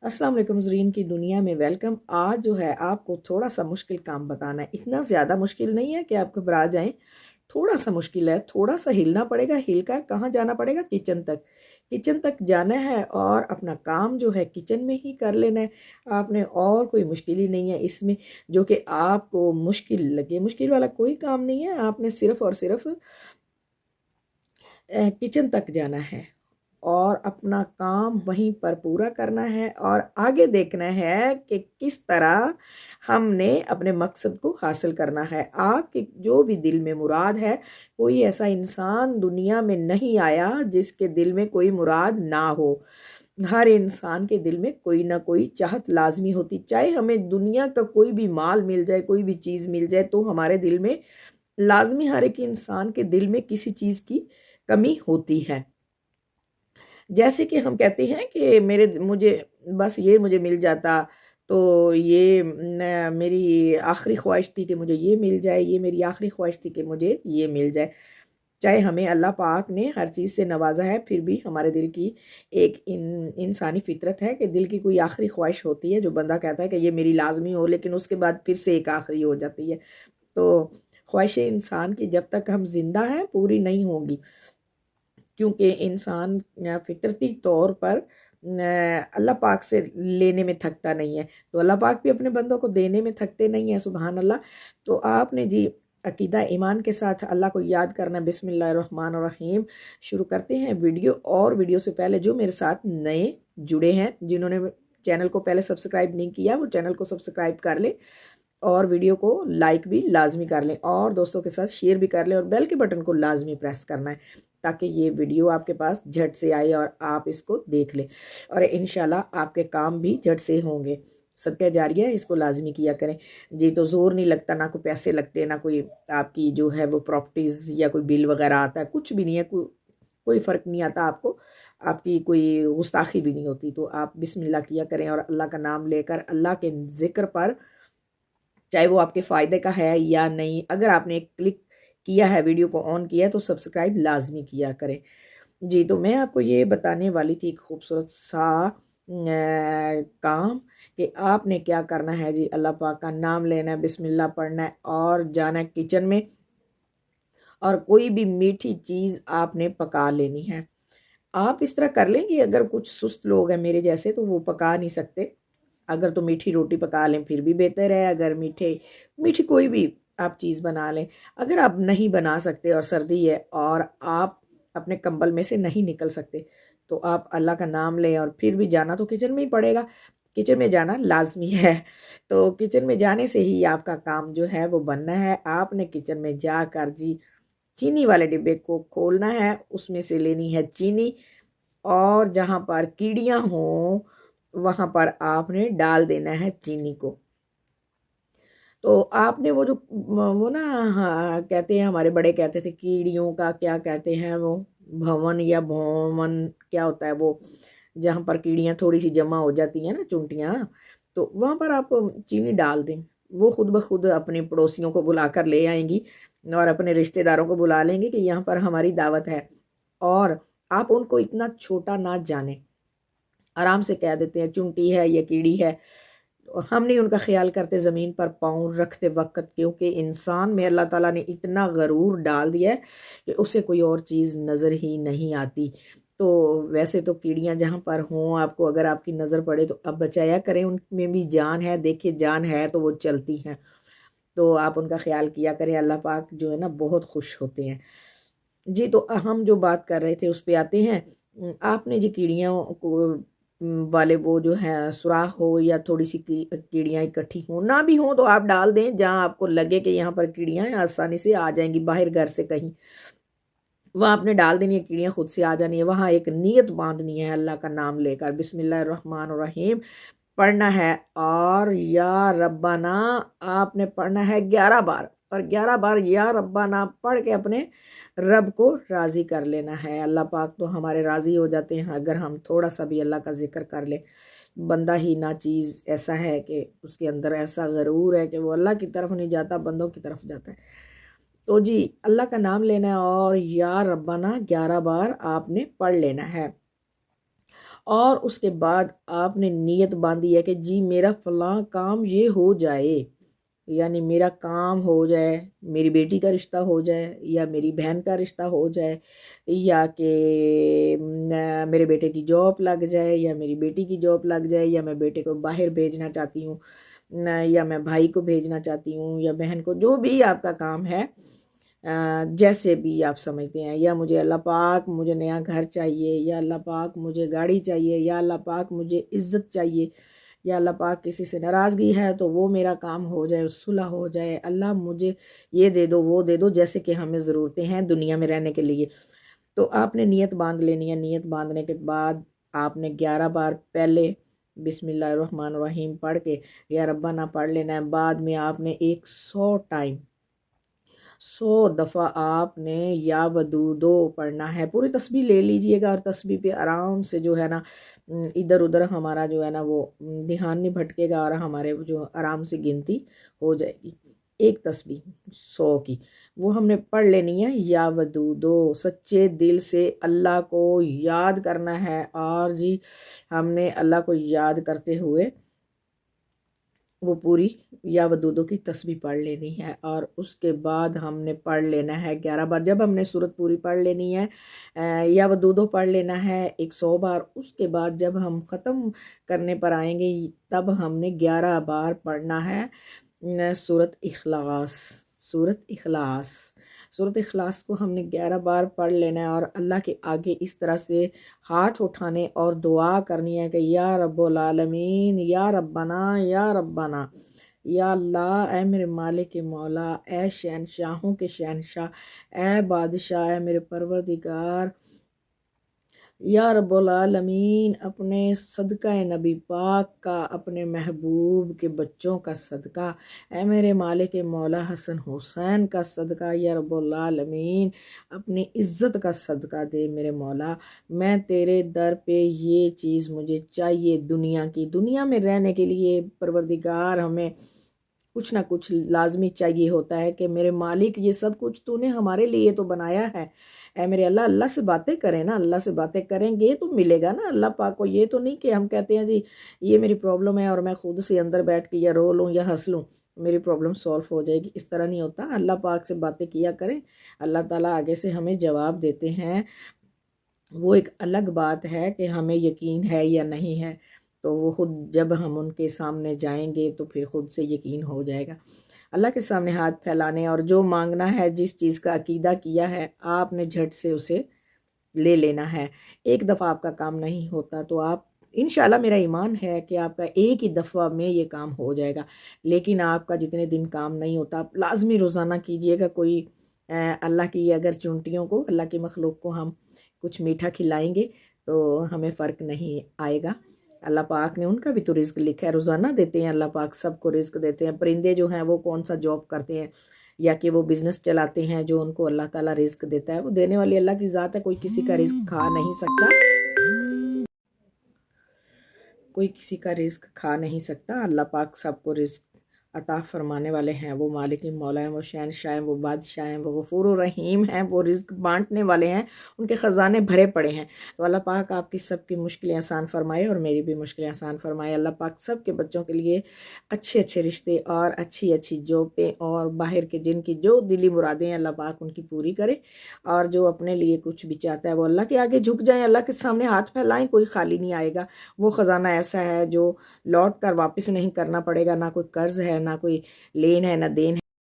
अस्सलाम वालेकुम ज़रीन की दुनिया में वेलकम। आज जो है आपको थोड़ा सा मुश्किल काम बताना है। इतना ज़्यादा मुश्किल नहीं है कि आप घबरा जाएं, थोड़ा सा मुश्किल है। थोड़ा सा हिलना पड़ेगा, हिलकर कहाँ जाना पड़ेगा? किचन तक। किचन तक जाना है और अपना काम जो है किचन में ही कर लेना है आपने। और कोई मुश्किल ही नहीं है इसमें जो कि आपको मुश्किल लगे। मुश्किल वाला कोई काम नहीं है, आपने सिर्फ़ और सिर्फ किचन तक जाना है और अपना काम वहीं पर पूरा करना है और आगे देखना है कि किस तरह हमने अपने मकसद को हासिल करना है। आपके जो भी दिल में मुराद है, कोई ऐसा इंसान दुनिया में नहीं आया जिसके दिल में कोई मुराद ना हो। हर इंसान के दिल में कोई ना कोई चाहत लाजमी होती। चाहे हमें दुनिया का कोई भी माल मिल जाए, कोई भी चीज़ मिल जाए, तो हमारे दिल में लाजमी, हर एक इंसान के दिल में किसी चीज़ की कमी होती है। जैसे कि हम कहते हैं कि मेरे मुझे बस ये मुझे मिल जाता तो ये मेरी आखिरी ख्वाहिश थी कि मुझे ये मिल जाए, ये मेरी आखिरी ख्वाहिश थी कि मुझे ये मिल जाए। चाहे हमें अल्लाह पाक ने हर चीज़ से नवाजा है, फिर भी हमारे दिल की एक इंसानी फितरत है कि दिल की कोई आखिरी ख्वाहिश होती है जो बंदा कहता है कि ये मेरी लाजमी हो, लेकिन उसके बाद फिर से एक आखिरी हो जाती है। तो ख्वाहिशें इंसान की जब तक हम जिंदा हैं पूरी नहीं होंगी, क्योंकि इंसान फितरती तौर पर अल्लाह पाक से लेने में थकता नहीं है, तो अल्लाह पाक भी अपने बंदों को देने में थकते नहीं है। सुबहान अल्लाह। तो आपने जी अकीदा ईमान के साथ अल्लाह को याद करना। बिस्मिल्लाहिर्रहमानिर्रहीम। शुरू करते हैं वीडियो। और वीडियो से पहले जो मेरे साथ नए जुड़े हैं, जिन्होंने चैनल को पहले सब्सक्राइब नहीं किया, वो चैनल को सब्सक्राइब कर लें और वीडियो को लाइक भी लाजमी कर लें और दोस्तों के साथ शेयर भी कर लें और बेल के बटन को लाजमी प्रेस करना है ताकि ये वीडियो आपके पास झट से आए और आप इसको देख लें और इंशाल्लाह आपके काम भी झट से होंगे। सदका जारिया है, इसको लाजमी किया करें जी। तो ज़ोर नहीं लगता, ना कोई पैसे लगते, ना कोई आपकी जो है वो प्रॉपर्टीज़ या कोई बिल वगैरह आता है, कुछ भी नहीं है। कोई फ़र्क नहीं आता आपको, आपकी कोई गुस्ताखी भी नहीं होती। तो आप बिस्मिल्लाह किया करें और अल्लाह का नाम लेकर, अल्लाह के ज़िक्र पर, चाहे वो आपके फ़ायदे का है या नहीं। अगर आपने क्लिक किया है, वीडियो को ऑन किया है, तो सब्सक्राइब लाजमी किया करें जी। तो मैं आपको ये बताने वाली थी एक खूबसूरत सा काम कि आपने क्या करना है जी। अल्लाह पाक का नाम लेना है, बिस्मिल्लाह पढ़ना है और जाना है किचन में और कोई भी मीठी चीज़ आपने पका लेनी है। आप इस तरह कर लें कि अगर कुछ सुस्त लोग हैं मेरे जैसे तो वो पका नहीं सकते, अगर तो मीठी रोटी पका लें फिर भी बेहतर है। अगर मीठी कोई भी आप चीज़ बना लें। अगर आप नहीं बना सकते और सर्दी है और आप अपने कंबल में से नहीं निकल सकते, तो आप अल्लाह का नाम लें और फिर भी जाना तो किचन में ही पड़ेगा। किचन में जाना लाजमी है। तो किचन में जाने से ही आपका काम जो है वो बनना है। आपने किचन में जाकर जी चीनी वाले डिब्बे को खोलना है, उसमें से लेनी है चीनी और जहाँ पर कीड़ियाँ हों वहाँ पर आपने डाल देना है चीनी को। तो आपने वो जो वो ना, हाँ, कहते हैं, हमारे बड़े कहते थे, कीड़ियों का क्या कहते हैं वो, भवन या भवन क्या होता है वो, जहाँ पर कीड़ियाँ थोड़ी सी जमा हो जाती हैं ना, चुंटियाँ, तो वहाँ पर आप चीनी डाल दें। वो खुद ब खुद अपने पड़ोसियों को बुला कर ले आएंगी और अपने रिश्तेदारों को बुला लेंगे कि यहाँ पर हमारी दावत है। और आप उनको इतना छोटा ना जाने, आराम से कह देते हैं चुंटी है या कीड़ी है। और हम नहीं उनका ख्याल करते ज़मीन पर पाँव रखते वक्त, क्योंकि इंसान में अल्लाह ताला ने इतना गरूर डाल दिया है कि उसे कोई और चीज़ नज़र ही नहीं आती। तो वैसे तो कीड़ियाँ जहाँ पर हों, आपको अगर आपकी नज़र पड़े तो अब बचाया करें, उनमें भी जान है। देखिए जान है तो वो चलती हैं, तो आप उनका ख्याल किया करें। अल्लाह पाक जो है ना बहुत खुश होते हैं जी। तो हम जो बात कर रहे थे उस पे आते हैं। आपने जी कीड़ियों को वाले वो जो है सुराख हो या थोड़ी सी कीड़ियाँ इकट्ठी हो ना भी हो तो आप डाल दें जहाँ आपको लगे कि यहाँ पर कीड़ियाँ हैं, आसानी से आ जाएंगी बाहर घर से कहीं, वहाँ आपने डाल देनी है, कीड़ियाँ खुद से आ जानी है। वहाँ एक नीयत बांधनी है, अल्लाह का नाम लेकर बिस्मिल्लाहिर्रहमानिर्रहीम पढ़ना है और या रब्बाना आपने पढ़ना है 11 बार और 11 बार या रब्बाना पढ़ के अपने रब को राज़ी कर लेना है। अल्लाह पाक तो हमारे राज़ी हो जाते हैं अगर हम थोड़ा सा भी अल्लाह का जिक्र कर ले। बंदा ही ना चीज़ ऐसा है कि उसके अंदर ऐसा गरूर है कि वो अल्लाह की तरफ नहीं जाता, बंदों की तरफ जाता है। तो जी अल्लाह का नाम लेना है और या रब्बाना 11 बार आपने पढ़ लेना है اور اس کے بعد آپ نے نیت باندھی ہے کہ جی میرا فلاں کام یہ ہو جائے، یعنی میرا کام ہو جائے، میری بیٹی کا رشتہ ہو جائے، یا میری بہن کا رشتہ ہو جائے، یا کہ میرے بیٹے کی جاب لگ جائے، یا میری بیٹی کی جاب لگ جائے، یا میں بیٹے کو باہر بھیجنا چاہتی ہوں، یا میں بھائی کو بھیجنا چاہتی ہوں، یا بہن کو، جو بھی آپ کا کام ہے، جیسے بھی آپ سمجھتے ہیں، یا مجھے اللہ پاک مجھے نیا گھر چاہیے، یا اللہ پاک مجھے گاڑی چاہیے، یا اللہ پاک مجھے عزت چاہیے، یا اللہ پاک کسی سے ناراضگی ہے تو وہ میرا کام ہو جائے، صلح ہو جائے، اللہ مجھے یہ دے دو وہ دے دو، جیسے کہ ہمیں ضرورتیں ہیں دنیا میں رہنے کے لیے. تو آپ نے نیت باندھ لینی ہے. نیت باندھنے کے بعد آپ نے 11 بار پہلے بسم اللہ الرحمن الرحیم پڑھ کے یا ربنا پڑھ لینا ہے. بعد میں آپ نے 100 دفعہ آپ نے یا ودودو پڑھنا ہے. پوری تسبیح لے لیجئے گا اور تسبیح پہ آرام سے جو ہے نا ادھر ادھر ہمارا جو ہے نا وہ دھیان نہیں بھٹکے گا، اور ہمارے جو آرام سے گنتی ہو جائے گی. ایک تسبیح 100 کی وہ ہم نے پڑھ لینی ہے. یا ودودو، سچے دل سے اللہ کو یاد کرنا ہے، اور جی ہم نے اللہ کو یاد کرتے ہوئے وہ پوری یا ودودو کی تسبیح پڑھ لینی ہے. اور اس کے بعد ہم نے پڑھ لینا ہے 11 بار. جب ہم نے سورت پوری پڑھ لینی ہے، یا ودودو پڑھ لینا ہے 100 بار. اس کے بعد جب ہم ختم کرنے پر آئیں گے تب ہم نے 11 بار پڑھنا ہے سورت اخلاص. سورت اخلاص کو ہم نے 11 بار پڑھ لینا ہے، اور اللہ کے آگے اس طرح سے ہاتھ اٹھانے اور دعا کرنی ہے کہ یا رب العالمین، یا ربنا، یا ربنا، یا اللہ، اے میرے مالک مولا، اے شہنشاہوں کے شہنشاہ، اے بادشاہ، اے میرے پروردگار، یا رب العالمین، اپنے صدقہ نبی پاک کا، اپنے محبوب کے بچوں کا صدقہ، اے میرے مالک مولا حسن حسین کا صدقہ، یا رب العالمین اپنی عزت کا صدقہ دے میرے مولا. میں تیرے در پہ یہ چیز مجھے چاہیے دنیا کی. دنیا میں رہنے کے لیے پروردگار ہمیں کچھ نہ کچھ لازمی چاہیے ہوتا ہے کہ میرے مالک یہ سب کچھ تو نے ہمارے لیے تو بنایا ہے. اے میرے اللہ سے باتیں کریں نا، اللہ سے باتیں کریں گے تو ملے گا نا اللہ پاک کو. یہ تو نہیں کہ ہم کہتے ہیں جی یہ میری پرابلم ہے اور میں خود سے اندر بیٹھ کے یا رو لوں یا ہنس لوں میری پرابلم سولو ہو جائے گی. اس طرح نہیں ہوتا. اللہ پاک سے باتیں کیا کریں، اللہ تعالیٰ آگے سے ہمیں جواب دیتے ہیں. وہ ایک الگ بات ہے کہ ہمیں یقین ہے یا نہیں ہے، تو وہ خود جب ہم ان کے سامنے جائیں گے تو پھر خود سے یقین ہو جائے گا. اللہ کے سامنے ہاتھ پھیلانے اور جو مانگنا ہے، جس چیز کا عقیدہ کیا ہے، آپ نے جھٹ سے اسے لے لینا ہے. ایک دفعہ آپ کا کام نہیں ہوتا تو آپ انشاءاللہ، میرا ایمان ہے کہ آپ کا ایک ہی دفعہ میں یہ کام ہو جائے گا. لیکن آپ کا جتنے دن کام نہیں ہوتا، آپ لازمی روزانہ کیجئے گا. کوئی اللہ کی اگر چونٹیوں کو، اللہ کی مخلوق کو ہم کچھ میٹھا کھلائیں گے تو ہمیں فرق نہیں آئے گا. اللہ پاک نے ان کا بھی تو رزق لکھا ہے، روزانہ دیتے ہیں. اللہ پاک سب کو رزق دیتے ہیں. پرندے جو ہیں وہ کون سا جاب کرتے ہیں یا کہ وہ بزنس چلاتے ہیں جو ان کو اللہ تعالیٰ رزق دیتا ہے. وہ دینے والی اللہ کی ذات ہے. کوئی کسی کا رزق کھا نہیں سکتا، کوئی کسی کا رزق کھا نہیں سکتا. اللہ پاک سب کو رزق عطا فرمانے والے ہیں. وہ مالک مولا ہیں، وہ شہنشاہ ہیں، وہ بادشاہ ہیں، وہ غفور و رحیم ہیں، وہ رزق بانٹنے والے ہیں. ان کے خزانے بھرے پڑے ہیں. تو اللہ پاک آپ کی سب کی مشکلیں آسان فرمائے اور میری بھی مشکلیں آسان فرمائے. اللہ پاک سب کے بچوں کے لیے اچھے اچھے رشتے اور اچھی اچھی جابیں اور باہر کے جن کی جو دلی مرادیں ہیں اللہ پاک ان کی پوری کرے. اور جو اپنے لیے کچھ بھی چاہتا ہے وہ اللہ کے آگے جھک جائیں، اللہ کے سامنے ہاتھ پھیلائیں. کوئی خالی نہیں آئے گا. وہ خزانہ ایسا ہے جو لوٹ کر واپس نہیں کرنا پڑے گا. نہ کوئی قرض ہے، نہ کوئی لین ہے، نہ دین ہے.